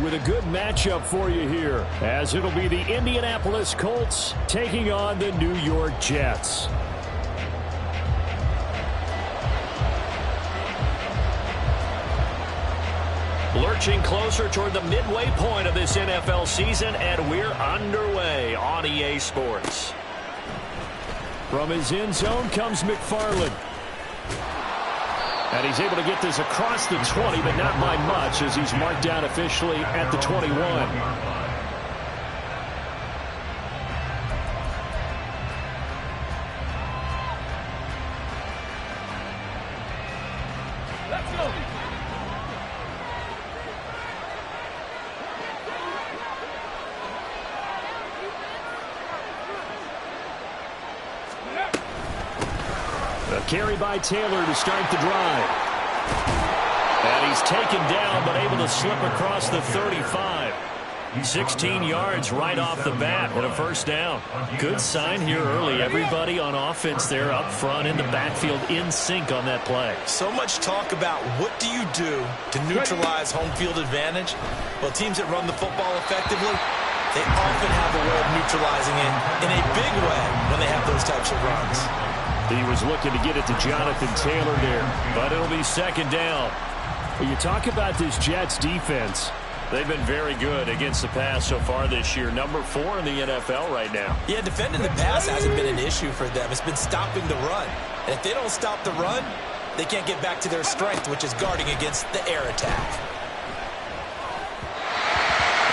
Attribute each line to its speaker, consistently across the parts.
Speaker 1: with a good matchup for you here, as it'll be the Indianapolis Colts taking on the New York Jets. Lurching closer toward the midway point of this NFL season, and we're underway on EA Sports. From his end zone comes McFarland. And he's able to get this across the 20, but not by much, as he's marked down officially at the 21. Carry by Taylor to start the drive. And he's taken down, but able to slip across the 35. 16 yards right off the bat and a first down. Good sign here early. Everybody on offense there up front in the backfield in sync on that play.
Speaker 2: So much talk about what do you do to neutralize home field advantage? Well, teams that run the football effectively, they often have a way of neutralizing it in a big way when they have those types of runs.
Speaker 1: He was looking to get it to Jonathan Taylor there, but it'll be second down. When you talk about this Jets defense, they've been very good against the pass so far this year. Number 4 in the NFL right now.
Speaker 2: Yeah, defending the pass hasn't been an issue for them. It's been stopping the run. And if they don't stop the run, they can't get back to their strength, which is guarding against the air attack.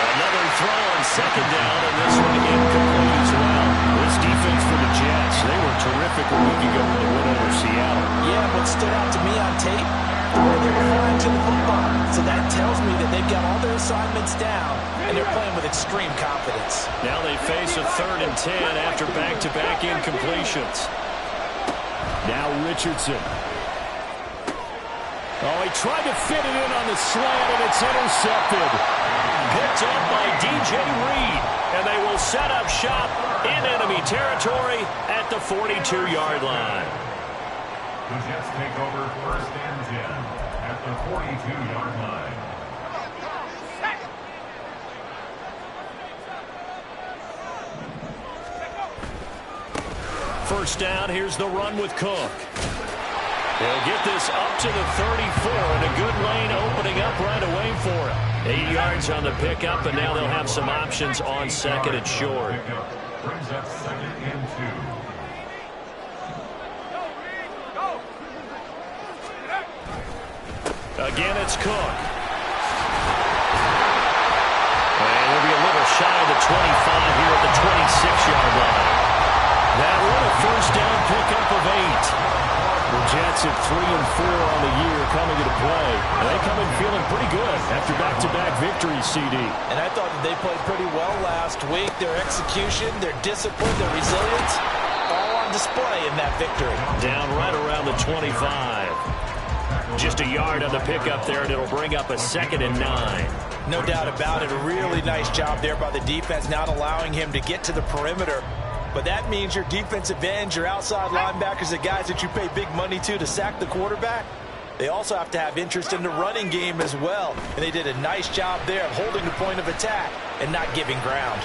Speaker 1: Another throw on second down, and this one incomplete as well. This defense for the Jets, they were terrific a week ago with a win over Seattle.
Speaker 2: Yeah, what stood out to me on tape, the way they were flying to the football. So that tells me that they've got all their assignments down, and they're playing with extreme confidence.
Speaker 1: Now they face a 3rd and 10 after back-to-back incompletions. Now Richardson. Oh, he tried to fit it in on the slant, and it's intercepted. Picked up by DJ Reed, and they will set up shop in enemy territory at the 42-yard line.
Speaker 3: The Jets take over 1st and 10 at the 42-yard line.
Speaker 1: First down, here's the run with Cook. They'll get this up to the 34, and a good lane opening up right away for him. 8 yards on the pickup, and now they'll have some options on second and short.
Speaker 3: Brings up 2nd and
Speaker 1: 2. Again, it's Cook. And they'll be a little shy of the 25 here at the 26-yard line. That one a first down pickup of 8. The Jets at 3 and 4 on the year coming into play. And they come in feeling pretty good after back-to-back victories, CD.
Speaker 2: And I thought that they played pretty well last week. Their execution, their discipline, their resilience, all on display in that victory.
Speaker 1: Down right around the 25. Just a yard on the pickup there, and it'll bring up a 2nd and 9.
Speaker 2: No doubt about it. A really nice job there by the defense, not allowing him to get to the perimeter. But that means your defensive ends, your outside linebackers, the guys that you pay big money to sack the quarterback, they also have to have interest in the running game as well. And they did a nice job there of holding the point of attack and not giving ground.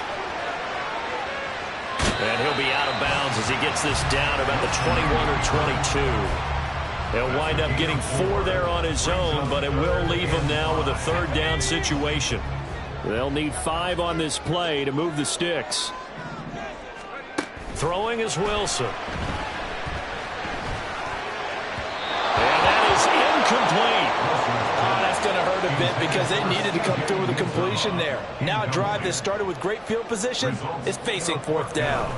Speaker 1: And he'll be out of bounds as he gets this down about the 21 or 22. He'll wind up getting 4 there on his own, but it will leave him now with a 3rd down situation. They'll need 5 on this play to move the sticks. Throwing is Wilson. And that is incomplete.
Speaker 2: Oh, that's going to hurt a bit because they needed to come through with a completion there. Now a drive that started with great field position is facing 4th down.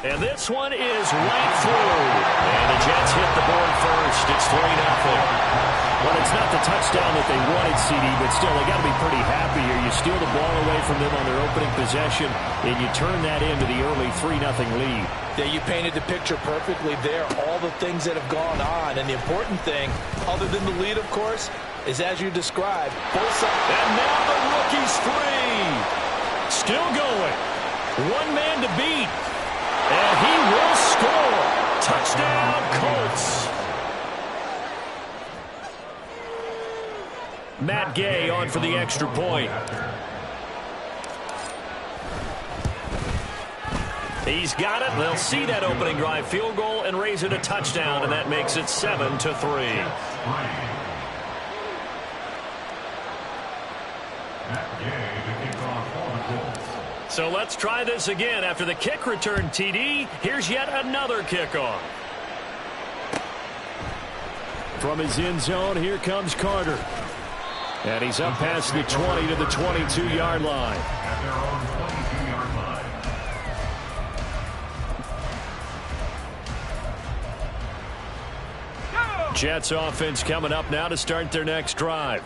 Speaker 1: And this one is right through. And the Jets hit the board first. It's 3-0. Well, it's not the touchdown that they wanted, CD, but still, they got to be pretty happy here. You steal the ball away from them on their opening possession, and you turn that into the early 3-0 lead.
Speaker 2: Yeah, you painted the picture perfectly there. All the things that have gone on, and the important thing, other than the lead, of course, is as you described, both sides.
Speaker 1: And now the rookie's free. Still going. One man to beat. And he will score. Touchdown, Colts. Matt Gay on for the extra point. He's got it. They'll see that opening drive field goal and raise it a touchdown, and that makes it 7-3. So let's try this again. After the kick return TD, here's yet another kickoff. From his end zone, here comes Carter. And he's up past the 20 to the 22-yard line.
Speaker 3: At their own 22-yard line.
Speaker 1: Jets offense coming up now to start their next drive.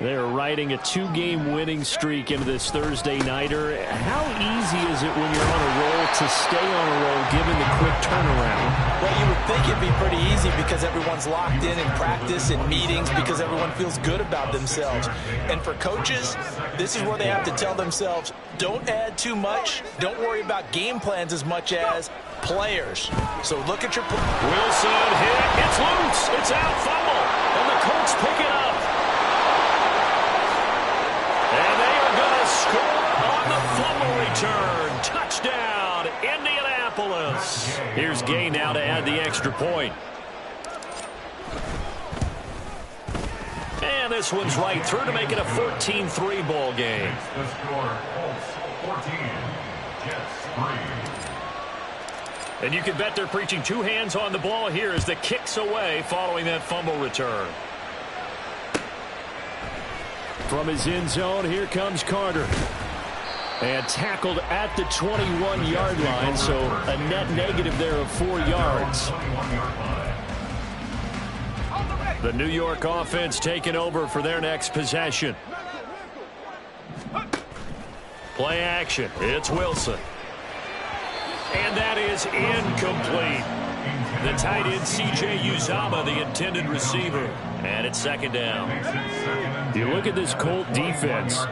Speaker 1: They're riding a 2-game winning streak into this Thursday nighter. How easy is it when you're on a roll to stay on a roll given the quick turnaround?
Speaker 2: Well, you would think it'd be pretty easy because everyone's locked in practice and meetings because everyone feels good about themselves. And for coaches, this is where they have to tell themselves, don't add too much. Don't worry about game plans as much as players. So look at your...
Speaker 1: Wilson hit. It's loose. It's out. Fumble. And the Colts pick it up. And they are going to score on the fumble return. Touchdown, Indianapolis. Here's Gay now to add the extra point. And this one's right through to make it a 14-3 ball game.
Speaker 3: The score, Colts 14, Jets 3.
Speaker 1: And you can bet they're preaching two hands on the ball here as the kick's away following that fumble return. From his end zone, here comes Carter. And tackled at the 21-yard line, so a net negative there of 4 yards. The New York offense taking over for their next possession. Play action. It's Wilson. And that is incomplete. The tight end, C.J. Uzomah, the intended receiver. And it's second down. You look at this Colt defense.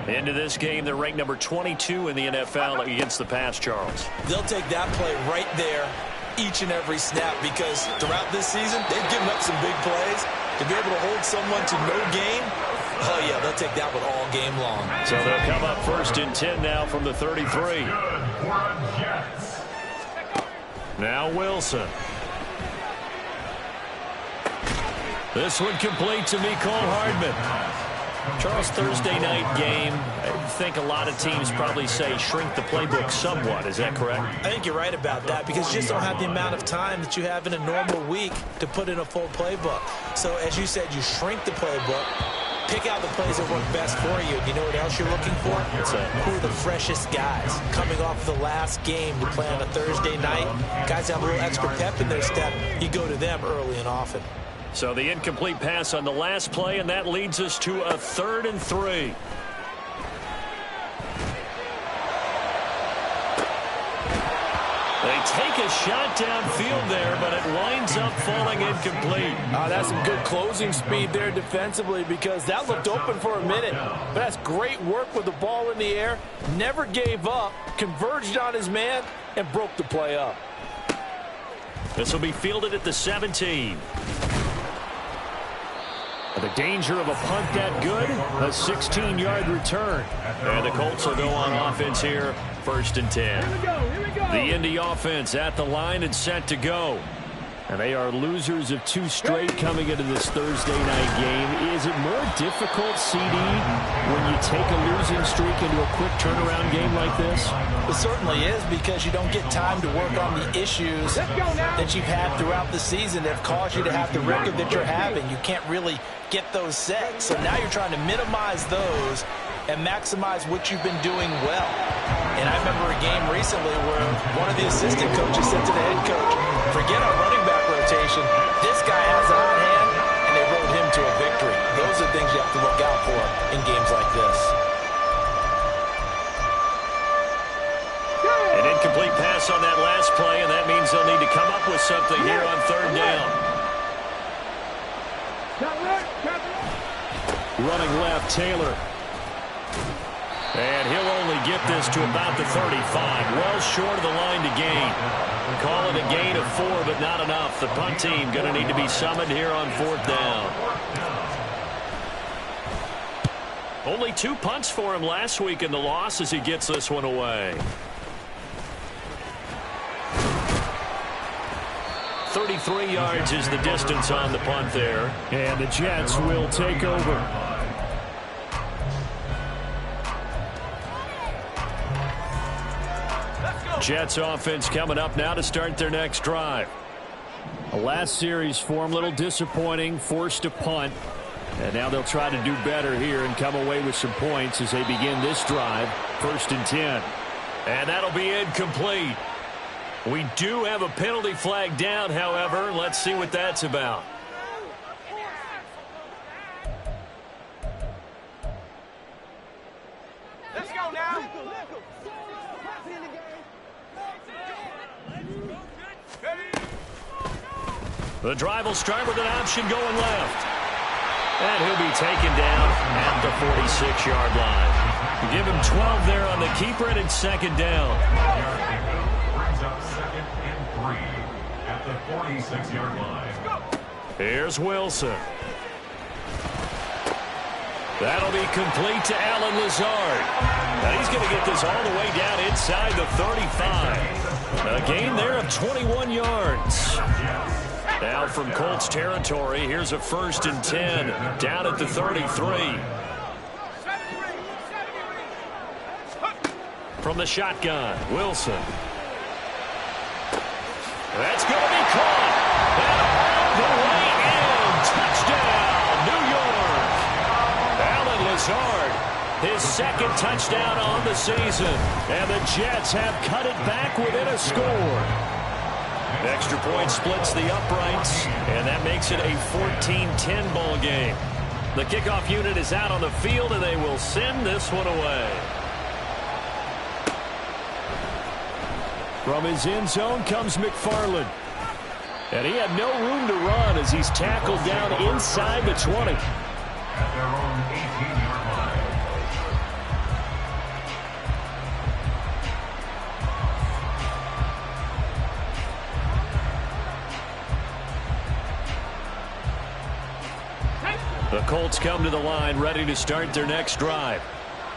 Speaker 1: Into this game, they're ranked number 22 in the NFL against the pass, Charles.
Speaker 2: They'll take that play right there each and every snap because throughout this season, they've given up some big plays. To be able to hold someone to no gain, oh, yeah, they'll take that one all game long.
Speaker 1: So they'll come up 1st and 10 now from the 33. Now Wilson. This one complete to Mecole Hardman. Charles, Thursday night game, I think a lot of teams probably say shrink the playbook somewhat. Is that correct?
Speaker 2: I think you're right about that because you just don't have the amount of time that you have in a normal week to put in a full playbook. So as you said, you shrink the playbook, pick out the plays that work best for you. You know what else you're looking for? Who are the freshest guys coming off the last game to play on a Thursday night? Guys have a little extra pep in their step. You go to them early and often.
Speaker 1: So the incomplete pass on the last play, and that leads us to a 3rd and 3. They take a shot downfield there, but it winds up falling incomplete.
Speaker 4: That's some good closing speed there defensively because that looked open for a minute. But that's great work with the ball in the air. Never gave up, converged on his man, and broke the play up.
Speaker 1: This will be fielded at the 17. The danger of a punt that good, a 16-yard return. And the Colts will go on offense here, 1st and 10. The Indy offense at the line and set to go. And they are losers of 2 straight coming into this Thursday night game. Is it more difficult, CD, when you take a losing streak into a quick turnaround game like this?
Speaker 2: It certainly is because you don't get time to work on the issues that you've had throughout the season that have caused you to have the record that you're having. You can't really get those set. So now you're trying to minimize those and maximize what you've been doing well. And I remember a game recently where one of the assistant coaches said to the head coach, forget our running back rotation. This guy has a hot hand, and they rode him to a victory. Those are things you have to look out for in games like this.
Speaker 1: An incomplete pass on that last play, and that means they'll need to come up with something here on 3rd down. Running left, Taylor. And he'll only get this to about the 35. Well short of the line to gain. Call it a gain of 4, but not enough. The punt team going to need to be summoned here on 4th down. Only 2 punts for him last week in the loss as he gets this one away. 33 yards is the distance on the punt there.
Speaker 5: And the Jets will take over.
Speaker 1: Jets offense coming up now to start their next drive.
Speaker 5: The last series for him, a little disappointing, forced a punt. And now they'll try to do better here and come away with some points as they begin this drive. 1st and 10.
Speaker 1: And that'll be incomplete. We do have a penalty flag down, however. Let's see what that's about.
Speaker 6: Let's go now.
Speaker 1: The drive will start with an option going left. And he'll be taken down at the 46-yard line. Give him 12 there on the keeper, and it's 2nd down.
Speaker 3: Brings up 2nd and 3 at the 46-yard line.
Speaker 1: Here's Wilson. That'll be complete to Allen Lazard. Now he's going to get this all the way down inside the 35. A gain there of 21 yards. Now from Colts territory, here's a 1st and 10 down at the 33. From the shotgun, Wilson. That's going to be caught. And all the way in. Touchdown, New York. Allen Lazard, his 2nd touchdown on the season. And the Jets have cut it back within a score. Extra point splits the uprights, and that makes it a 14-10 ball game. The kickoff unit is out on the field, and they will send this one away.
Speaker 5: From his end zone comes McFarland. And he had no room to run as he's tackled down inside the 20.
Speaker 3: At their own 18-yard line.
Speaker 1: The Colts come to the line ready to start their next drive.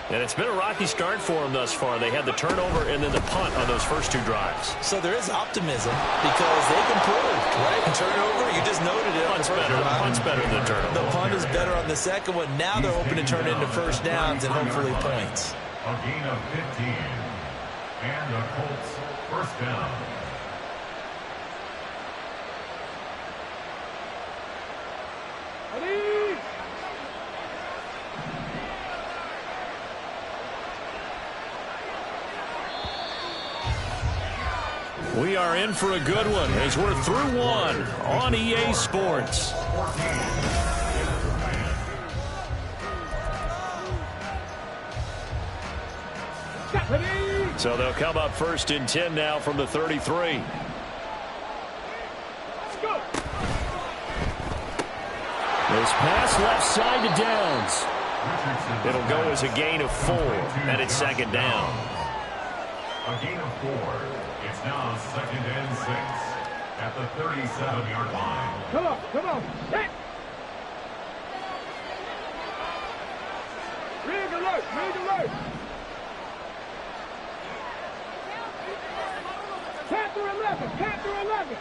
Speaker 1: And it's been a rocky start for them thus far. They had the turnover and then the punt on those first 2 drives.
Speaker 2: So there is optimism because they've improved, right? Turnover, you just noted it.
Speaker 1: Punt's better. The punt's better than the turnover.
Speaker 2: The punt is better on the second one. Now they're hoping to turn into first downs and hopefully points.
Speaker 3: A gain of 15. And the Colts 1st down.
Speaker 1: We are in for a good one as we're through one on EA Sports. So they'll come up 1st and 10 now from the 33.
Speaker 5: This pass left side to Downs.
Speaker 1: It'll go as a gain of 4, and it's 2nd down.
Speaker 3: A gain of 4. It's now 2nd and 6 at the 37-yard line.
Speaker 6: Come on, come on. Hit. Rig alert, rig alert. Count through 11, count through 11.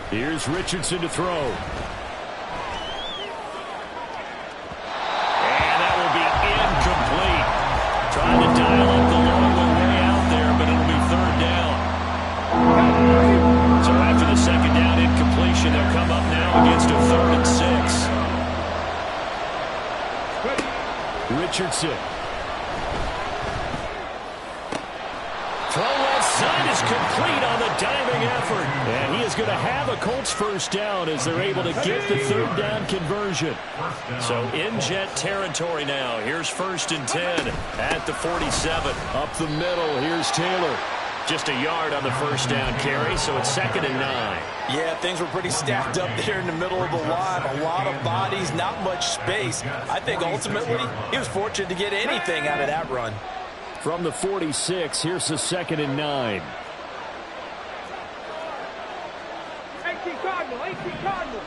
Speaker 5: Here's Richardson to throw.
Speaker 1: And that will be incomplete. Trying to dial up the long way out there, but it'll be 3rd down. So after the 2nd down incompletion, they'll come up now against a 3rd and 6.
Speaker 5: Richardson.
Speaker 1: Throw left side is complete on the diving effort.
Speaker 5: And he is going to have a Colts 1st down as they're able to get the 3rd down conversion.
Speaker 1: So in Jet territory now. Here's 1st and 10 at the 47.
Speaker 5: Up the middle, here's Taylor.
Speaker 1: Just a yard on the 1st down carry, so it's 2nd and 9.
Speaker 2: Yeah, things were pretty stacked up there in the middle of the line. A lot of bodies, not much space. I think ultimately he was fortunate to get anything out of that run.
Speaker 5: From the 46, here's the 2nd and 9.
Speaker 6: 18 Cardinal, 18 Cardinal.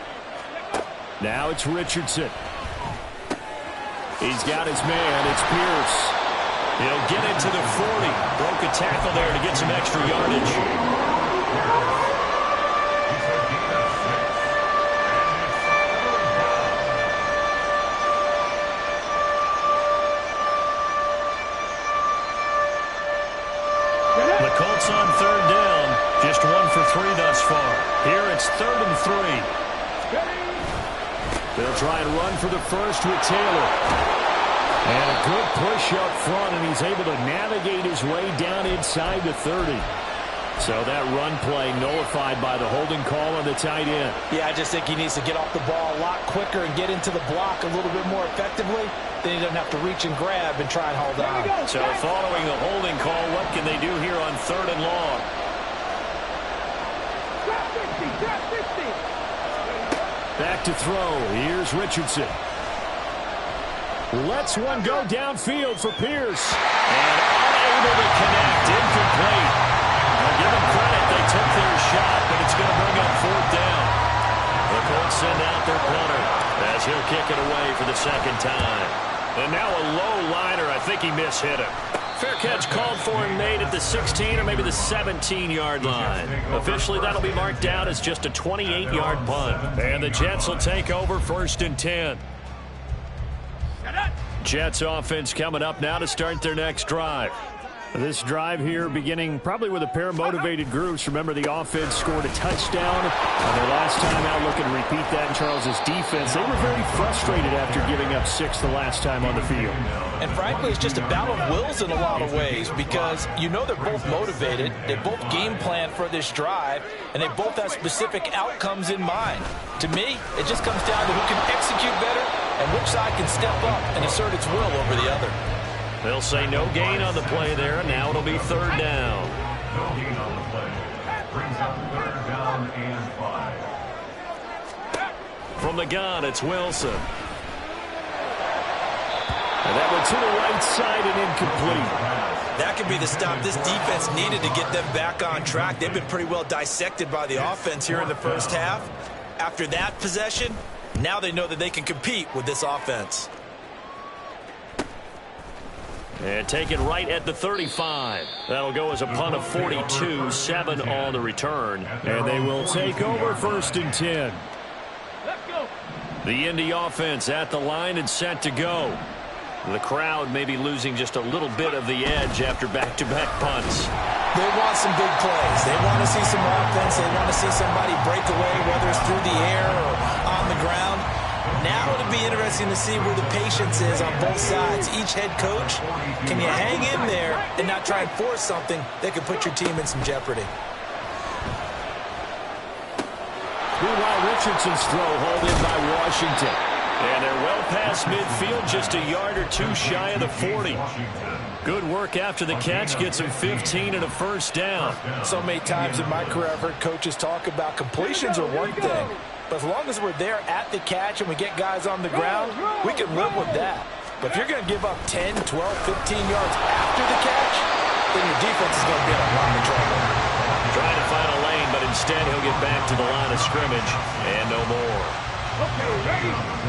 Speaker 5: Now it's Richardson. He's got his man. It's Pierce.
Speaker 1: He'll get into the 40. Broke a tackle there to get some extra yardage. The Colts on third down. Just 1 for 3 thus far. Here it's 3rd and 3. They'll try and run for the first with Taylor. And a good push up front, and he's able to navigate his way down inside the 30. So that run play nullified by the holding call on the tight end.
Speaker 2: Yeah, I just think he needs to get off the ball a lot quicker and get into the block a little bit more effectively. Then he doesn't have to reach and grab and try and hold on.
Speaker 1: So following the holding call, what can they do here on 3rd and long?
Speaker 5: Back to throw. Here's Richardson. Lets one go downfield for Pierce.
Speaker 1: And unable to connect. Incomplete. Now give them credit. They took their shot, but it's going to bring up 4th down. The Colts send out their punter as he'll kick it away for the 2nd time. And now a low liner. I think he mishit him. Fair catch called for and made at the 16 or maybe the 17-yard line. Officially, that'll be marked down as just a 28-yard punt. And the Jets will take over 1st and 10. Jets offense coming up now to start their next drive.
Speaker 5: This drive here beginning probably with a pair of motivated groups. Remember, the offense scored a touchdown on their last time out. Looking to repeat that in Charles's defense. They were very frustrated after giving up 6 the last time on the field.
Speaker 2: And frankly, it's just a battle of wills in a lot of ways because you know they're both motivated. They both game plan for this drive, and they both have specific outcomes in mind. To me, it just comes down to who can execute better and which side can step up and assert its will over the other.
Speaker 1: They'll say no gain on the play there, and now it'll be 3rd down.
Speaker 3: No gain on the play. Brings up 3rd down and 5.
Speaker 1: From the gun, it's Wilson. And that one to the right side and incomplete.
Speaker 2: That could be the stop this defense needed to get them back on track. They've been pretty well dissected by the offense here in the first half. After that possession, now they know that they can compete with this offense.
Speaker 1: And taken right at the 35. That'll go as a punt of 42, 7 on the return.
Speaker 5: And they will take over 1st and 10.
Speaker 1: The Indy offense at the line and set to go. The crowd may be losing just a little bit of the edge after back-to-back punts.
Speaker 2: They want some big plays. They want to see some offense. They want to see somebody break away, whether it's through the air or on the ground. Now it'll be interesting to see where the patience is on both sides. Each head coach, can you hang in there and not try and force something that could put your team in some jeopardy?
Speaker 5: Meanwhile, Richardson's throw hauled in by Washington.
Speaker 1: And they're well past midfield, just a yard or 2 shy of the 40. Good work after the catch, gets him 15 and a 1st down.
Speaker 2: So many times in my career I've heard coaches talk about completions are one thing. But as long as we're there at the catch and we get guys on the ground, we can live with that. But if you're going to give up 10, 12, 15 yards after the catch, then your defense is going to be in a lot of trouble.
Speaker 1: Trying to find a lane, but instead he'll get back to the line of scrimmage and no more.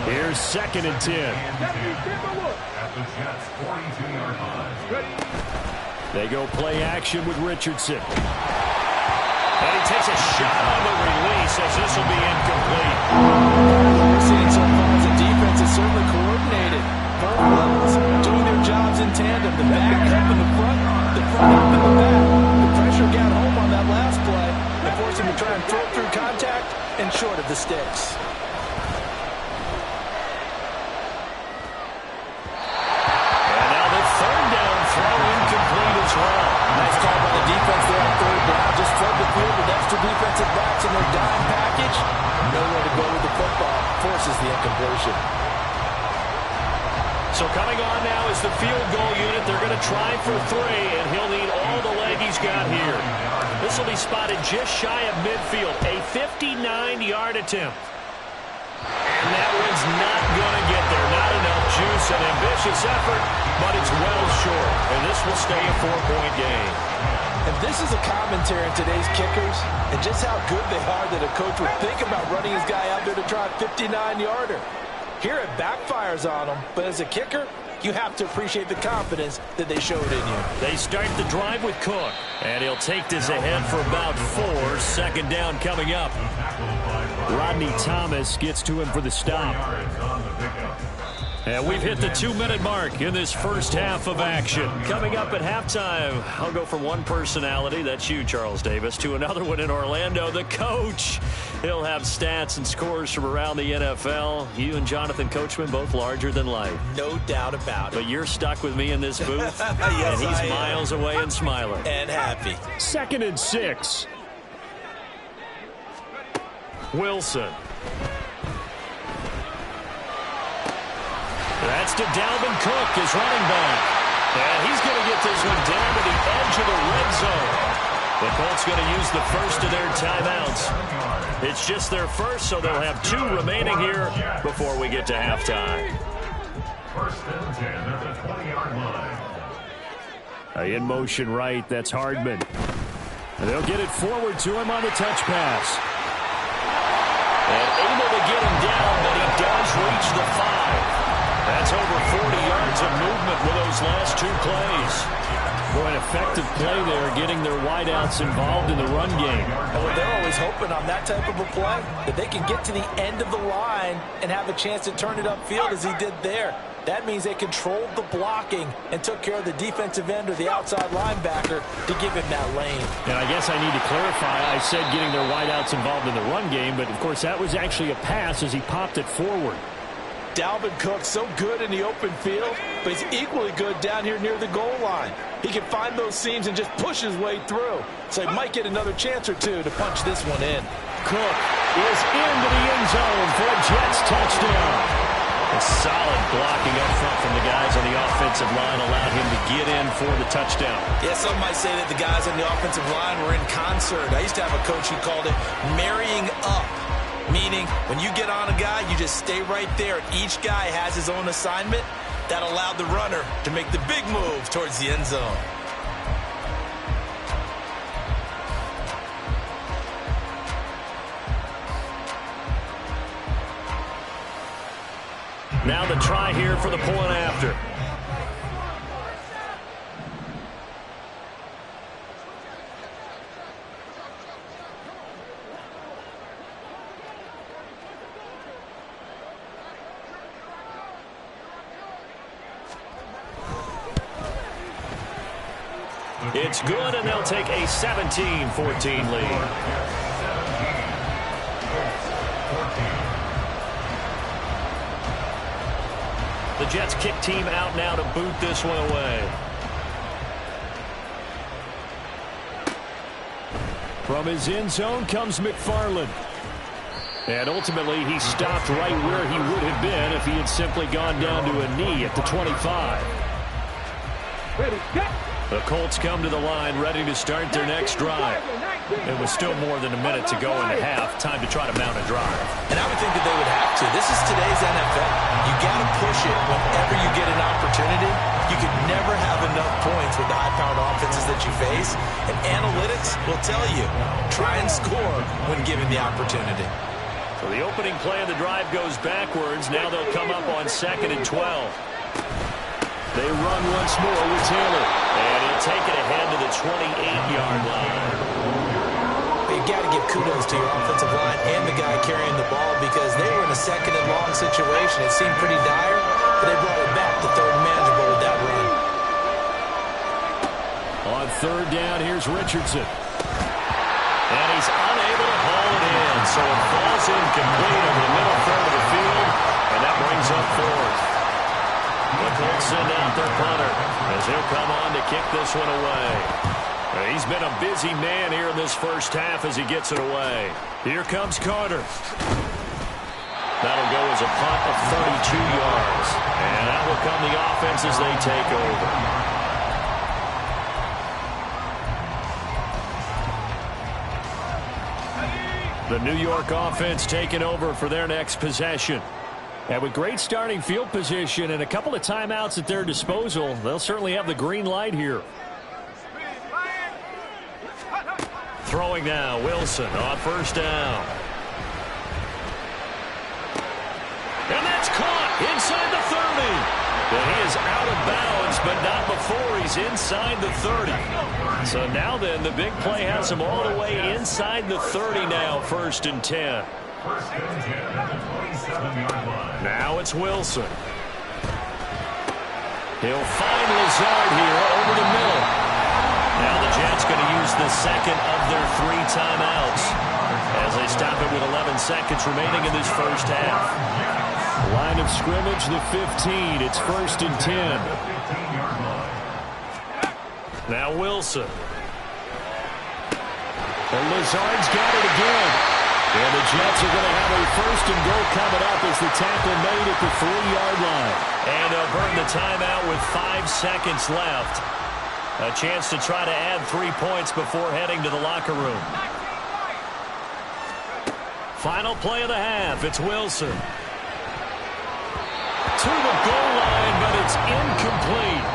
Speaker 5: Here's 2nd and 10.
Speaker 3: At the Jets' 42-yard line.
Speaker 5: They go play action with Richardson.
Speaker 1: And he takes a shot on the release as this will be incomplete.
Speaker 2: What we're seeing so far as a defense is certainly coordinated. Both levels doing their jobs in tandem. The back helping the front helping the back. The pressure got home on that last play and forced him to try and throw through contact and short of the sticks.
Speaker 1: And now the 3rd down throw incomplete as well.
Speaker 2: Nice call by the defense there on 3rd down. Just flood the field with extra defensive backs in their dime package. Nowhere to go with the football. Forces the incompletion.
Speaker 1: So coming on now is the field goal unit. They're going to try for 3, and he'll need all the leg he's got here. This will be spotted just shy of midfield. A 59-yard attempt. And that one's not going to get there. Not enough juice, an ambitious effort, but it's well short. And this will stay a 4-point game.
Speaker 4: And this is a commentary on today's kickers and just how good they are that a coach would think about running his guy out there to try a 59-yarder. Here it backfires on him, but as a kicker, you have to appreciate the confidence that they showed in you.
Speaker 1: They start the drive with Cook, and he'll take this ahead for about 4. Second down coming up.
Speaker 5: Rodney Thomas gets to him for the stop.
Speaker 1: And we've hit the 2-minute mark in this first half of action. Coming up at halftime, I'll go from one personality, that's you, Charles Davis, to another one in Orlando, the coach. He'll have stats and scores from around the NFL. You and Jonathan Coachman, both larger than life.
Speaker 2: No doubt about it.
Speaker 1: But you're stuck with me in this booth,
Speaker 2: yes,
Speaker 1: and he's miles away and smiling.
Speaker 2: And happy.
Speaker 5: 2nd and 6.
Speaker 1: Wilson. That's to Dalvin Cook, his running back. And he's going to get this one down to the edge of the red zone. The Colts going to use the first of their timeouts. It's just their first, so they'll have 2 remaining here before we get to halftime.
Speaker 3: 1st and 10 at the 20-yard line.
Speaker 5: In motion right, that's Hardman. And they'll get it forward to him on the touch pass.
Speaker 1: And able to get him down, but he does reach the 5. That's over 40 yards of movement with those last 2 plays.
Speaker 5: Boy, an effective play there, getting their wideouts involved in the run game.
Speaker 4: Well, they're always hoping on that type of a play that they can get to the end of the line and have a chance to turn it upfield as he did there. That means they controlled the blocking and took care of the defensive end or the outside linebacker to give him that lane.
Speaker 5: And I guess I need to clarify, I said getting their wideouts involved in the run game, but of course that was actually a pass as he popped it forward.
Speaker 4: Dalvin Cook so good in the open field, but he's equally good down here near the goal line. He can find those seams and just push his way through. So he might get another chance or 2 to punch this one in.
Speaker 5: Cook is into the end zone for a Jets touchdown.
Speaker 1: A solid blocking up front from the guys on the offensive line allowed him to get in for the touchdown.
Speaker 2: Yeah, some might say that the guys on the offensive line were in concert. I used to have a coach who called it marrying up, meaning when you get on a guy, you just stay right there. Each guy has his own assignment. That allowed the runner to make the big move towards the end zone.
Speaker 1: Now the try here for the point after. It's good, and they'll take a 17-14 lead. The Jets kick team out now to boot this one away.
Speaker 5: From his end zone comes McFarland. And ultimately, he stopped right where he would have been if he had simply gone down to a knee at the 25.
Speaker 6: Ready, go.
Speaker 1: The Colts come to the line ready to start their next drive. It was still more than a minute to go in the half. Time to try to mount a drive.
Speaker 2: And I would think that they would have to. This is today's NFL. You got to push it whenever you get an opportunity. You can never have enough points with the high-powered offenses that you face. And analytics will tell you, try and score when given the opportunity.
Speaker 1: So the opening play of the drive goes backwards. Now they'll come up on 2nd and 12.
Speaker 5: They run once more with Taylor.
Speaker 1: And he'll take it ahead to the 28-yard line.
Speaker 2: You've got to give kudos to your offensive line and the guy carrying the ball because they were in a 2nd and long situation. It seemed pretty dire, but they brought it back to 3rd and manageable with that run.
Speaker 5: On 3rd down, here's Richardson.
Speaker 1: And he's unable to haul it in, so it falls incomplete over the middle third of the field, and that brings up 4th. The Colts send out their punter as he'll come on to kick this one away. He's been a busy man here in this first half as he gets it away. Here comes Carter. That'll go as a punt of 32 yards. And that will come the offense as they take over. The New York offense taking over for their next possession. And with great starting field position and a couple of timeouts at their disposal, they'll certainly have the green light here. Throwing now, Wilson on first down. And that's caught inside the 30. And he is out of bounds, but not before he's inside the 30. So now then, the big play has him all the way inside the 30 now, 1st and 10.
Speaker 3: First and 10 at the 27-yard line.
Speaker 1: Now it's Wilson. He'll find Lazard here over the middle. Now the Jets going to use the second of their 3 timeouts as they stop it with 11 seconds remaining in this first half.
Speaker 5: Line of scrimmage, the 15. It's 1st and 10.
Speaker 1: Now Wilson.
Speaker 5: And Lazard's got it again. And the Jets are going to have a 1st and goal coming up as the tackle made at the 3-yard line.
Speaker 1: And they'll burn the timeout with 5 seconds left. A chance to try to add 3 points before heading to the locker room. Final play of the half. It's Wilson. To the goal line, but it's incomplete.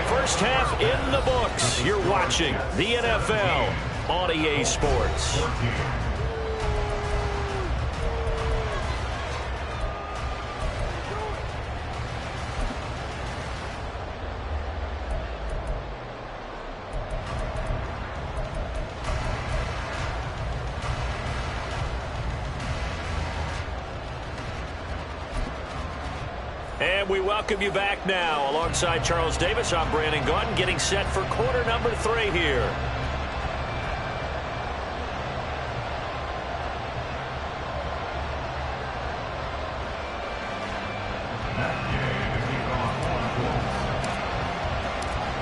Speaker 1: First half in the books. You're watching the NFL on EA Sports. And we welcome you back now. Alongside Charles Davis, I'm Brandon Gaudin, getting set for quarter number 3 here.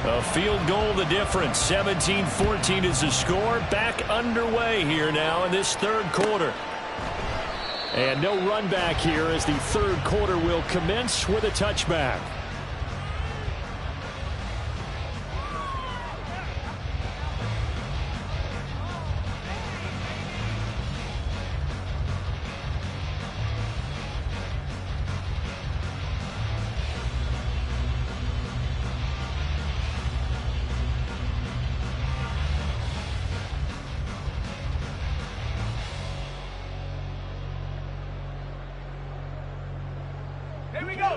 Speaker 1: A field goal the difference. 17-14 is the score. Back underway here now in this 3rd quarter.
Speaker 5: And no run back here as the 3rd quarter will commence with a touchback.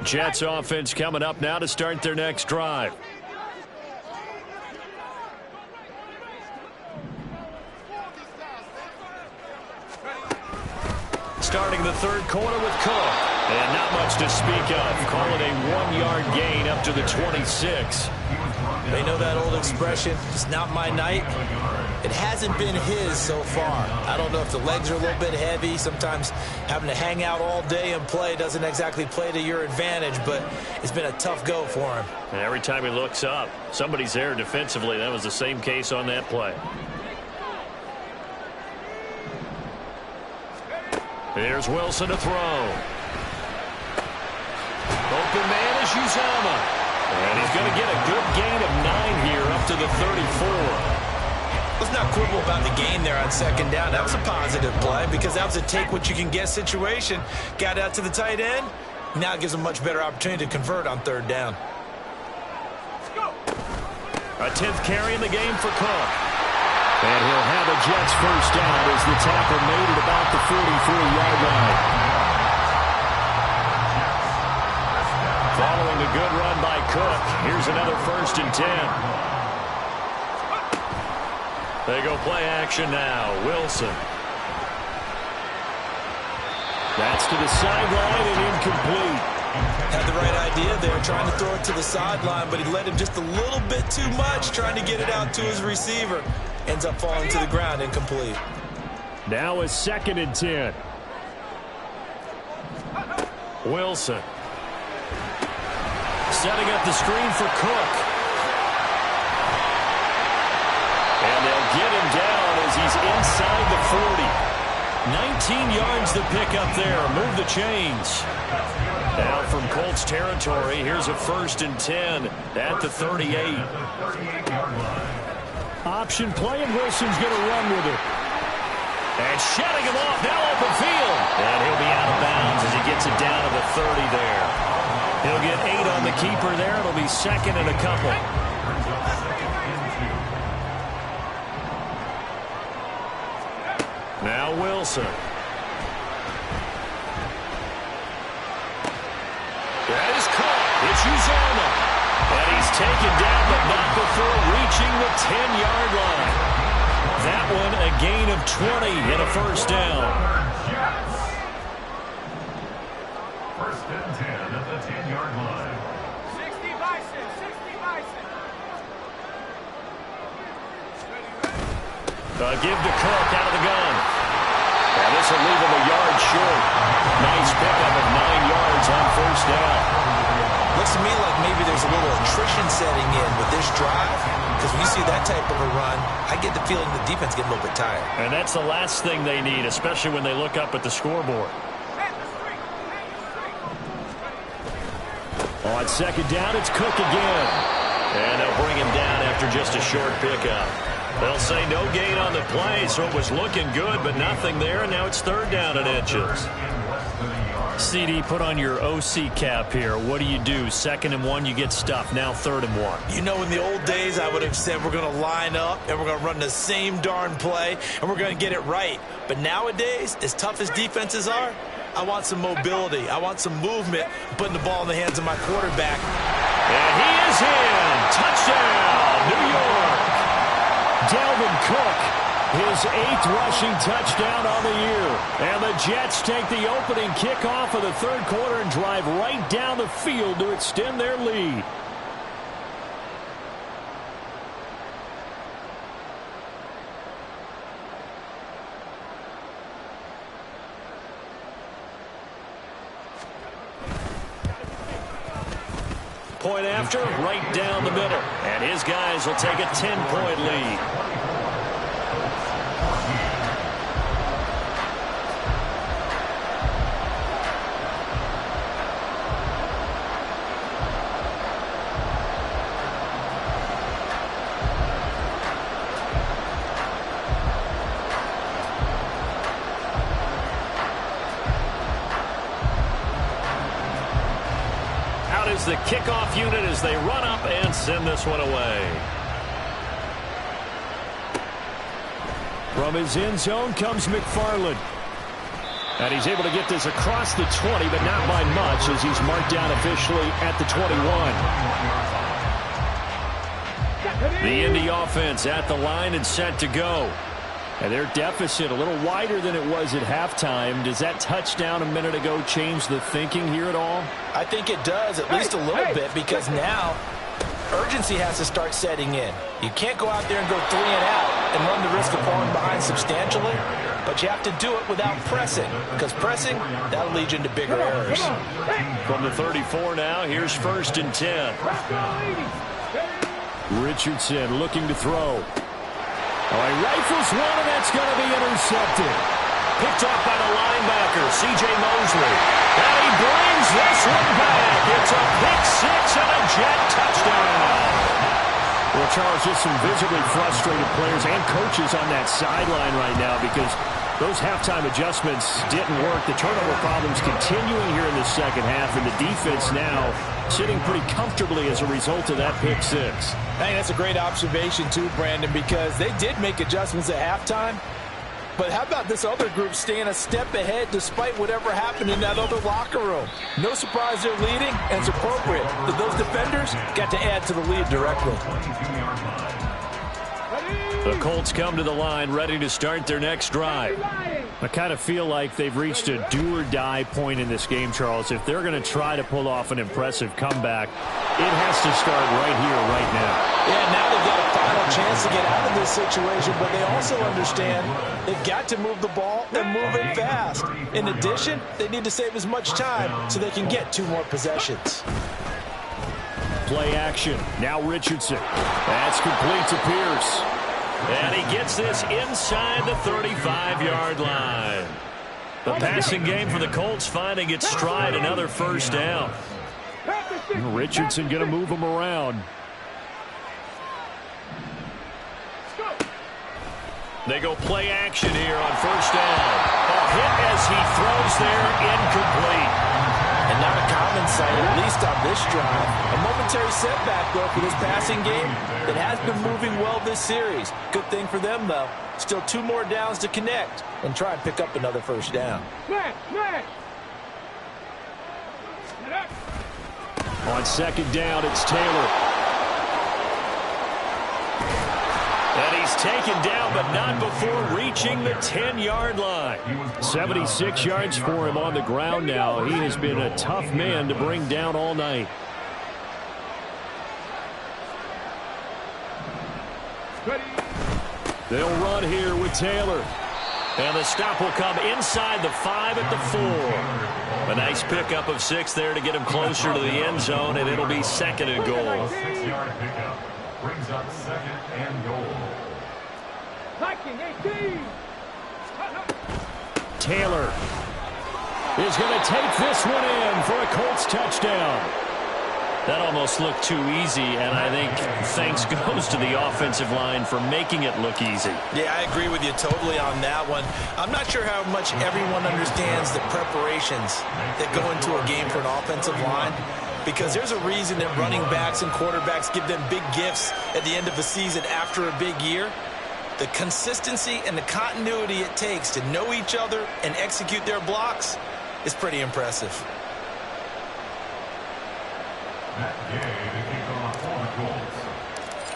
Speaker 5: Jets offense coming up now to start their next drive.
Speaker 1: Starting the 3rd quarter with Cook. And not much to speak of. Call it a 1-yard gain up to the 26.
Speaker 2: They know that old expression, it's not my night. It hasn't been his so far. I don't know if the legs are a little bit heavy. Sometimes having to hang out all day and play doesn't exactly play to your advantage, but it's been a tough go for him.
Speaker 1: And every time he looks up, somebody's there defensively. That was the same case on that play. Here's Wilson to throw. Open man is Uzomah. And he's going to get a good gain of 9 here up to the 34.
Speaker 2: Let's not quibble about the gain there on 2nd down. That was a positive play because that was a take-what-you-can-get situation. Got out to the tight end. Now it gives him a much better opportunity to convert on 3rd down.
Speaker 1: A 10th carry in the game for Cook.
Speaker 5: And he'll have a Jets 1st down as the tackle made at about the 44-yard line.
Speaker 1: Following a good run by Cook, here's another 1st and 10. They go play action now. Wilson.
Speaker 5: That's to the sideline and incomplete.
Speaker 2: Had the right idea there, trying to throw it to the sideline, but he led him just a little bit too much, trying to get it out to his receiver. Ends up falling to the ground, incomplete.
Speaker 5: Now a 2nd and 10.
Speaker 1: Wilson. Setting up the screen for Cook. And they'll get him down as he's inside the 40. 19 yards the pick up there. Move the chains. Now from Colts territory, here's a 1st and 10 at the 38.
Speaker 5: Option play, and Wilson's going to run with it.
Speaker 1: And shutting him off, now open field. And he'll be out of bounds as he gets it down to the 30 there. He'll get 8 on the keeper there. It'll be 2nd and a couple. Now Wilson. That is caught. It's Uzomah. And he's taken down, but not before reaching the 10-yard line. That one a gain of 20 and a first down.
Speaker 3: First and 10 at the 10-yard line.
Speaker 6: 60 Bison, 60 Bison.
Speaker 1: Give to Cook out of the gun. And this will leave him a yard short. Nice pickup of 9 yards on first down.
Speaker 2: Looks to me like maybe there's a little attrition setting in with this drive, because when you see that type of a run, I get the feeling the defense getting a little bit tired.
Speaker 1: And that's the last thing they need, especially when they look up at the scoreboard.
Speaker 5: On second down, it's Cook again.
Speaker 1: And they'll bring him down after just a short pickup. They'll say no gain on the play, so it was looking good, but nothing there, and now it's third down and inches.
Speaker 5: CD, put on your OC cap here. What do you do? 2nd and 1, you get stuffed. Now 3rd and 1.
Speaker 2: You know, in the old days, I would have said we're going to line up and we're going to run the same darn play and we're going to get it right. But nowadays, as tough as defenses are, I want some mobility. I want some movement, putting the ball in the hands of my quarterback.
Speaker 1: And he is in. Touchdown, New York.
Speaker 5: Dalvin Cook, his 8th rushing touchdown on the year. And the Jets take the opening kickoff of the 3rd quarter and drive right down the field to extend their lead.
Speaker 1: Point after, right down the middle. And his guys will take a 10-point lead. Is the kickoff unit as they run up and send this one away.
Speaker 5: From his end zone comes McFarland. And he's able to get this across the 20, but not by much, as he's marked down officially at the 21. The Indy offense at the line and set to go. And their deficit a little wider than it was at halftime. Does that touchdown a minute ago change the thinking here at all?
Speaker 2: I think it does, at least a little bit, because now urgency has to start setting in. You can't go out there and go 3 and out and run the risk of falling behind substantially, but you have to do it without pressing, because pressing, that'll lead you into bigger errors.
Speaker 1: From the 34 now, here's 1st and 10.
Speaker 5: Richardson looking to throw. Oh, he rifles one, and that's going to be intercepted.
Speaker 1: Picked up by the linebacker, C.J. Mosley. And he brings this one back. It's a pick 6 and a Jet touchdown.
Speaker 5: Well, Charles, just some visibly frustrated players and coaches on that sideline right now because those halftime adjustments didn't work. The turnover problems continuing here in the second half, and the defense now sitting pretty comfortably as a result of that pick 6.
Speaker 4: I think that's a great observation too, Brandon, because they did make adjustments at halftime. But how about this other group staying a step ahead despite whatever happened in that other locker room? No surprise they're leading, and it's appropriate that those defenders got to add to the lead directly.
Speaker 1: The Colts come to the line ready to start their next drive.
Speaker 5: I kind of feel like they've reached a do-or-die point in this game, Charles. If they're going to try to pull off an impressive comeback, it has to start right here, right now.
Speaker 4: Yeah, now they've got a final chance to get out of this situation, but they also understand they've got to move the ball and move it fast. In addition, they need to save as much time so they can get 2 more possessions.
Speaker 5: Play action. Now Richardson. That's complete to Pierce.
Speaker 1: And he gets this inside the 35-yard line. The passing game for the Colts finding its stride, another first down.
Speaker 5: Richardson going to move him around.
Speaker 1: They go play action here on first down. A hit as he throws there, incomplete.
Speaker 2: And not a common sight, at least on this drive. A moment
Speaker 4: momentary setback, though, for this passing game. It has been moving well this series. Good thing for them, though. Still 2 more downs to connect and try and pick up another first down.
Speaker 5: On second down, it's Taylor.
Speaker 1: And he's taken down, but not before reaching the 10-yard line.
Speaker 5: 76 yards for him on the ground now. He has been a tough man to bring down all night. They'll run here with Taylor.
Speaker 1: And the stop will come inside the 5 at the 4. A nice pickup of 6 there to get him closer to the end zone, and it'll be 2nd and goal.
Speaker 3: 6-yard pickup brings up 2nd and goal.
Speaker 5: Taylor is going to take this one in for a Colts touchdown.
Speaker 1: That almost looked too easy, and I think thanks goes to the offensive line for making it look easy.
Speaker 2: Yeah, I agree with you totally on that one. I'm not sure how much everyone understands the preparations that go into a game for an offensive line, because there's a reason that running backs and quarterbacks give them big gifts at the end of the season after a big year. The consistency and the continuity it takes to know each other and execute their blocks is pretty impressive.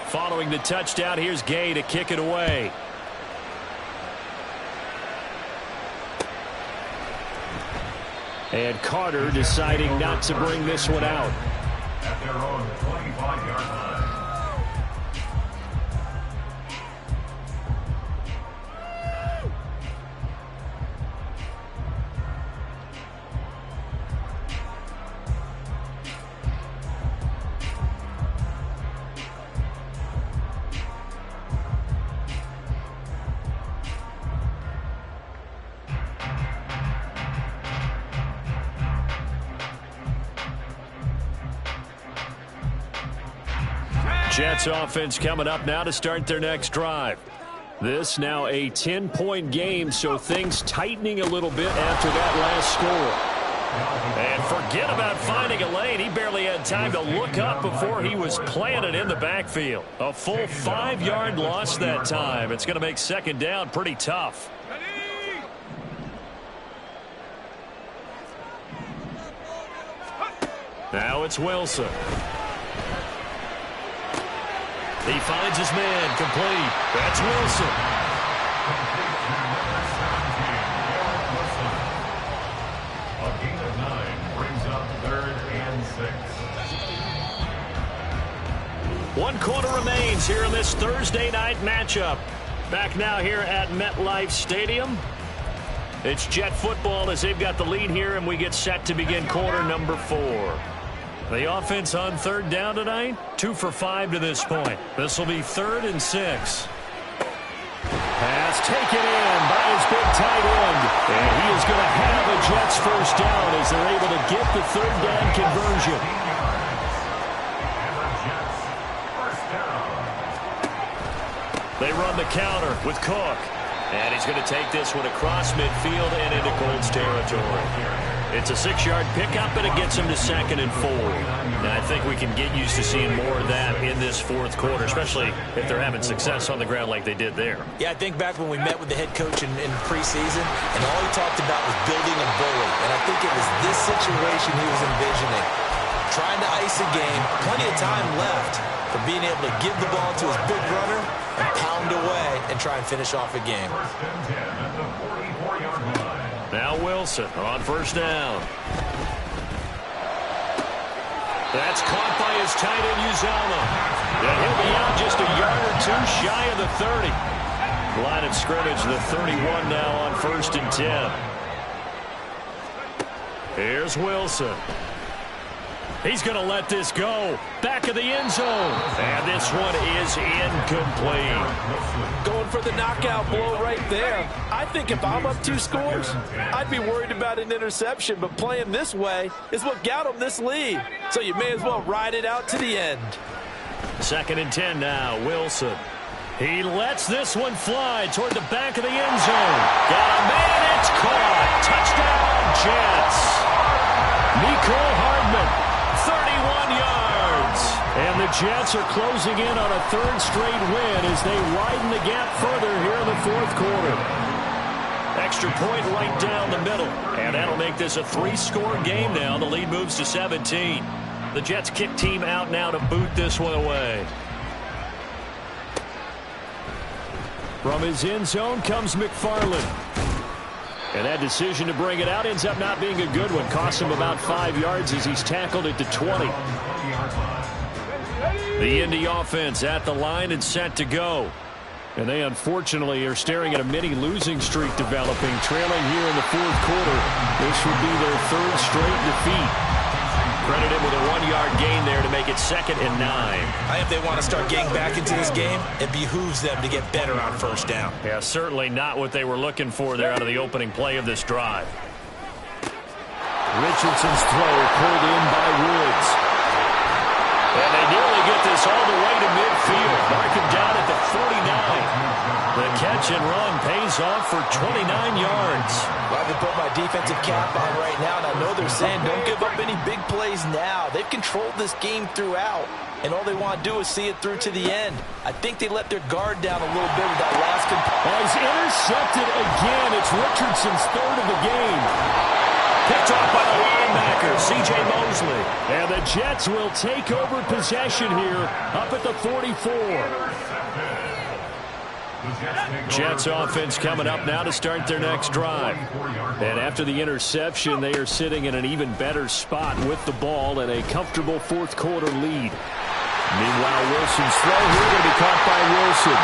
Speaker 1: Following the touchdown, here's Gay to kick it away.
Speaker 5: And Carter deciding not to bring this one out.
Speaker 3: At their own 25-yard line.
Speaker 5: Jets offense coming up now to start their next drive. This now a 10-point game, so things tightening a little bit after that last score.
Speaker 1: And forget about finding a lane. He barely had time to look up before he was planted in the backfield. A full 5-yard loss that time. It's going to make 2nd down pretty tough. Now it's Wilson. He finds his man, complete. That's Wilson.
Speaker 3: A gain of 9 brings up 3rd and 6.
Speaker 1: 1 quarter remains here in this Thursday night matchup. Back now here at MetLife Stadium. It's Jet football as they've got the lead here, and we get set to begin quarter number 4. The offense on 3rd down tonight, 2 for 5 to this point. This will be 3rd and 6.
Speaker 5: Pass taken in by his big tight end. And he is going to have a Jets first down as they're able to get the 3rd down conversion.
Speaker 3: And the Jets first down.
Speaker 1: They run the counter with Cook. And he's going to take this one across midfield and into Colts territory. It's a 6-yard pickup, and it gets him to 2nd and 4. And I think we can get used to seeing more of that in this 4th quarter, especially if they're having success on the ground like they did there.
Speaker 2: Yeah, I think back when we met with the head coach in preseason, and all he talked about was building a bully. And I think it was this situation he was envisioning. Trying to ice a game, plenty of time left for being able to give the ball to his big runner and pound away and try and finish off a game.
Speaker 3: 1st and 10 at the 44-yard line.
Speaker 1: Now Wilson on 1st down. That's caught by his tight end, Uzama. And he'll be out just a yard or 2 shy of the 30. Line of scrimmage, the 31 now on 1st and 10. Here's Wilson. He's going to let this go. Back of the end zone. And this one is incomplete.
Speaker 4: Going for the knockout blow right there. I think if I'm up 2 scores, I'd be worried about an interception, but playing this way is what got him this lead. So you may as well ride it out to the end.
Speaker 1: 2nd and 10 now, Wilson. He lets this one fly toward the back of the end zone. Got a man, it's caught. Touchdown, Jets. Mecole Hardman, 31 yards.
Speaker 5: the Jets are closing in on a third straight win as they widen the gap further here in the fourth quarter.
Speaker 1: Extra point right down the middle. And that'll make this a 3-score game now. The lead moves to 17. The Jets kick team out now to boot this one away.
Speaker 5: From his end zone comes McFarland. And that decision to bring it out ends up not being a good one. Cost him about 5 yards as he's tackled at the 20. The Indy offense at the line and set to go. And they unfortunately are staring at a mini losing streak developing, trailing here in the fourth quarter. This would be their third straight defeat.
Speaker 1: Credited with a 1-yard gain there to make it 2nd and 9.
Speaker 2: I think they want to start getting back into this game. It behooves them to get better on first down.
Speaker 1: Yeah, certainly not what they were looking for there out of the opening play of this drive.
Speaker 5: Richardson's throw pulled in by Woods.
Speaker 1: And they nearly get this all the way to midfield. Mark him down at the 49. The catch and run pays off for 29 yards.
Speaker 2: Well, I can put my defensive cap on right now, and I know they're saying don't give up any big plays now. They've controlled this game throughout, and all they want to do is see it through to the end. I think they let their guard down a little bit with that last
Speaker 5: He's intercepted again. It's Richardson's third of the game.
Speaker 1: Picked off by the linebacker, C.J. Mosley.
Speaker 5: And the Jets will take over possession here up at the 44. Jets offense coming up now to start their next drive. And after the interception, they are sitting in an even better spot with the ball and a comfortable fourth quarter lead. Meanwhile, Wilson's throw here going to be caught by Wilson.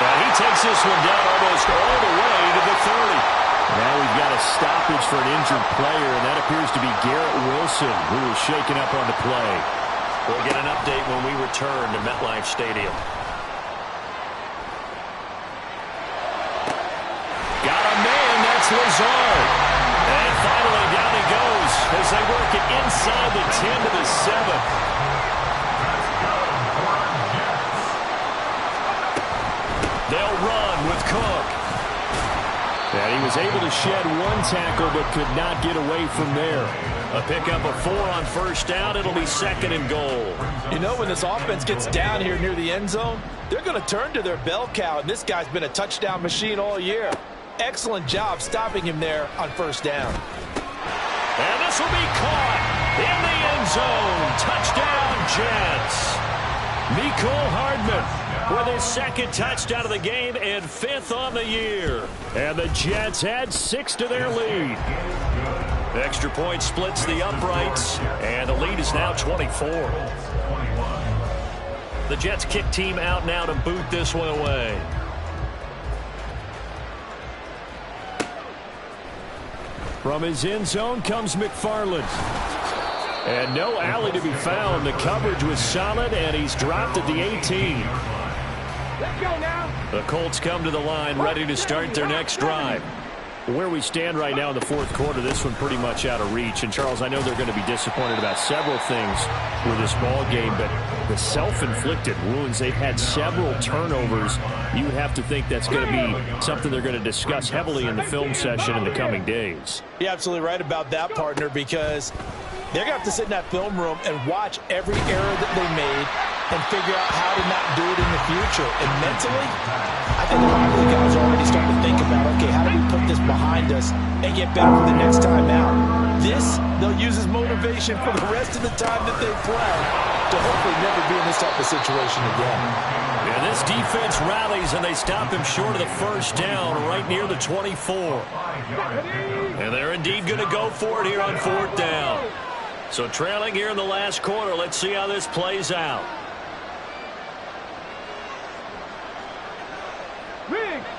Speaker 1: And he takes this one down almost all the way to the 30.
Speaker 5: Now we've got a stoppage for an injured player, and that appears to be Garrett Wilson, who is shaken up on the play.
Speaker 1: We'll get an update when we return to MetLife Stadium.
Speaker 5: Got a man, that's Lazard.
Speaker 1: And finally down he goes as they work it inside the 10 to the 7. They'll run with Cook.
Speaker 5: And he was able to shed one tackle but could not get away from there.
Speaker 1: A pickup of 4 on first down. It'll be 2nd and goal.
Speaker 4: You know, when this offense gets down here near the end zone, they're going to turn to their bell cow, and this guy's been a touchdown machine all year. Excellent job stopping him there on first down.
Speaker 1: And this will be caught in the end zone. Touchdown, Jets. Mecole Hardman with his 2nd touchdown of the game and 5th on the year.
Speaker 5: And the Jets add 6 to their lead.
Speaker 1: The extra point splits the uprights, and the lead is now 24. The Jets kick team out now to boot this one away.
Speaker 5: From his end zone comes McFarland. And no alley to be found. The coverage was solid, and he's dropped at the 18.
Speaker 6: Let's go now.
Speaker 1: The Colts come to the line, ready to start their next drive.
Speaker 5: Where we stand right now in the fourth quarter, this one pretty much out of reach. And, Charles, I know they're going to be disappointed about several things with this ball game, but the self-inflicted wounds, they've had several turnovers. You have to think that's going to be something they're going to discuss heavily in the film session in the coming days.
Speaker 4: You're absolutely right about that, partner, because they're going to have to sit in that film room and watch every error that they made and figure out how to not do it in the future. And mentally, I think a lot of the guys are already starting to think about, okay, how do we put this behind us and get better for the next time out? This, they'll use as motivation for the rest of the time that they play to hopefully never be in this type of situation again.
Speaker 1: And this defense rallies, and they stop him short of the first down right near the 24. And they're indeed going to go for it here on 4th down. So trailing here in the last quarter, let's see how this plays out.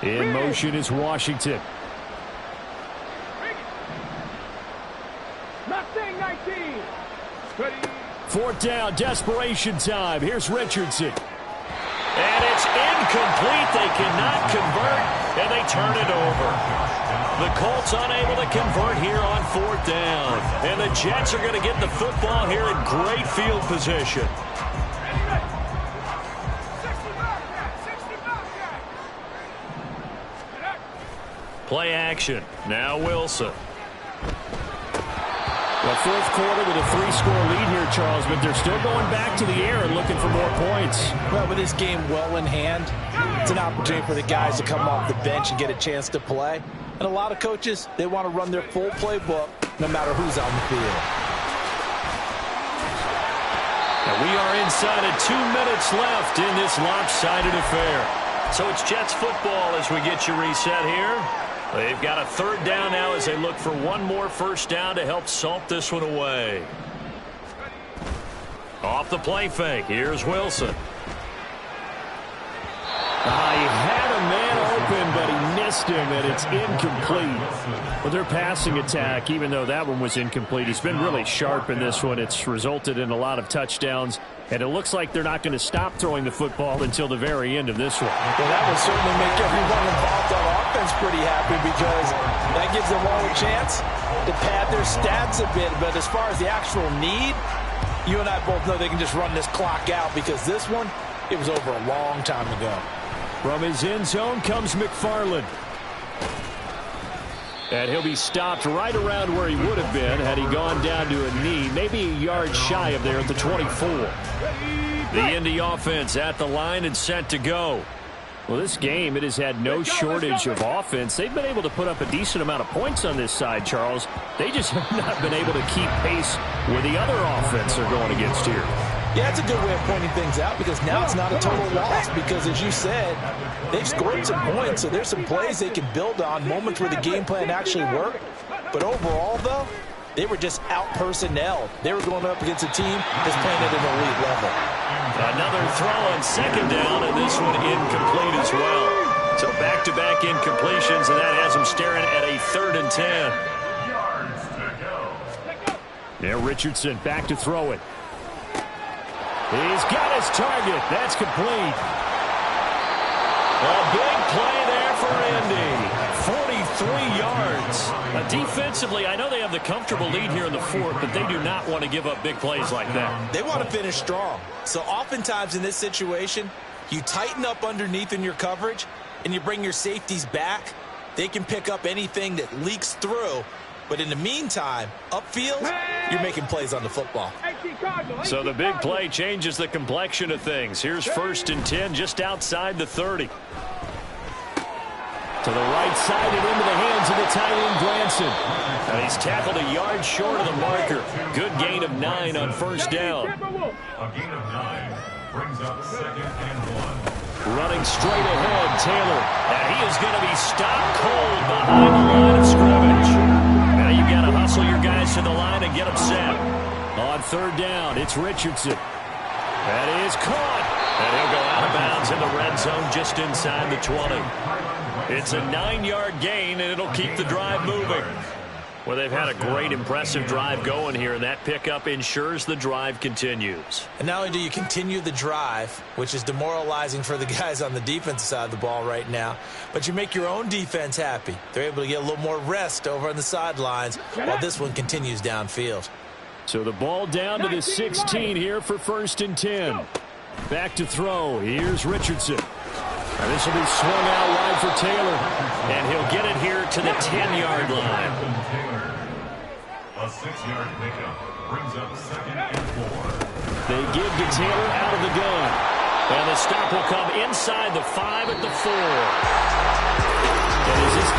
Speaker 5: In motion is Washington.
Speaker 6: Mustang 19. Ready.
Speaker 5: 4th down, desperation time. Here's Richardson.
Speaker 1: And it's incomplete. They cannot convert, and they turn it over. The Colts unable to convert here on 4th down. And the Jets are going to get the football here in great field position. Play action. Now Wilson.
Speaker 5: Well, fourth quarter with a 3-score lead here, Charles, but they're still going back to the air and looking for more points.
Speaker 4: Well, with this game well in hand, it's an opportunity for the guys to come off the bench and get a chance to play. And a lot of coaches, they want to run their full playbook no matter who's on the field.
Speaker 1: And we are inside of 2 minutes left in this lopsided affair. So it's Jets football as we get you reset here. They've got a third down now as they look for one more first down to help salt this one away. Off the play fake, here's Wilson.
Speaker 5: He had a man open, but he missed him, and it's incomplete. But their passing attack, even though that one was incomplete, has been really sharp in this one. It's resulted in a lot of touchdowns, and it looks like they're not going to stop throwing the football until the very end of this one.
Speaker 4: Well, that will certainly make everyone involved on offense pretty happy because that gives them all a chance to pad their stats a bit. But as far as the actual need, you and I both know they can just run this clock out because this one, it was over a long time ago.
Speaker 5: From his end zone comes McFarland. And he'll be stopped right around where he would have been had he gone down to a knee, maybe a yard shy of there at the 24.
Speaker 1: The Indy offense at the line and set to go.
Speaker 5: Well, this game, it has had no shortage of offense. They've been able to put up a decent amount of points on this side, Charles. They just have not been able to keep pace with the other offense they're going against here.
Speaker 4: Yeah, it's a good way of pointing things out because now it's not a total loss because, as you said, they've scored some points, so there's some plays they can build on, moments where the game plan actually worked. But overall, though, they were just out-personnel. They were going up against a team that's playing at an elite level.
Speaker 1: Another throw on second down, and this one incomplete as well. So back-to-back incompletions, and that has them staring at a 3rd and 10.
Speaker 3: Yards to go.
Speaker 5: Now Richardson back to throw it. He's got his target. That's complete.
Speaker 1: A big play there for Indy. 43 yards. Defensively, I know they have the comfortable lead here in the fourth, but they do not want to give up big plays like that.
Speaker 2: They want to finish strong. So oftentimes in this situation, you tighten up underneath in your coverage, and you bring your safeties back. They can pick up anything that leaks through. But in the meantime, upfield, you're making plays on the football.
Speaker 1: So the big play changes the complexion of things. Here's 1st and 10 just outside the 30.
Speaker 5: To the right side and into the hands of the tight end, Granson.
Speaker 1: And he's tackled a yard short of the marker. Good gain of 9 on first down.
Speaker 3: A gain of 9 brings up 2nd and 1.
Speaker 1: Running straight ahead, Taylor. And he is going to be stopped cold behind the line of scrimmage. Now you've got to hustle your guys to the line and get them set.
Speaker 5: On 3rd down, it's Richardson.
Speaker 1: That is caught. And he'll go out of bounds in the red zone just inside the 20. It's a 9-yard gain, and it'll keep the drive moving. Well, they've had a great, impressive drive going here, and that pickup ensures the drive continues.
Speaker 2: And not only do you continue the drive, which is demoralizing for the guys on the defensive side of the ball right now, but you make your own defense happy. They're able to get a little more rest over on the sidelines while this one continues downfield.
Speaker 5: So the ball down to the 16 here for 1st and 10. Back to throw. Here's Richardson. And this will be swung out wide for Taylor.
Speaker 1: And he'll get it here to the 10-yard line.
Speaker 3: A 6-yard pickup brings up 2nd and 4.
Speaker 5: They give to Taylor out of the gun.
Speaker 1: And the stop will come inside the 5 at the 4.
Speaker 5: And is this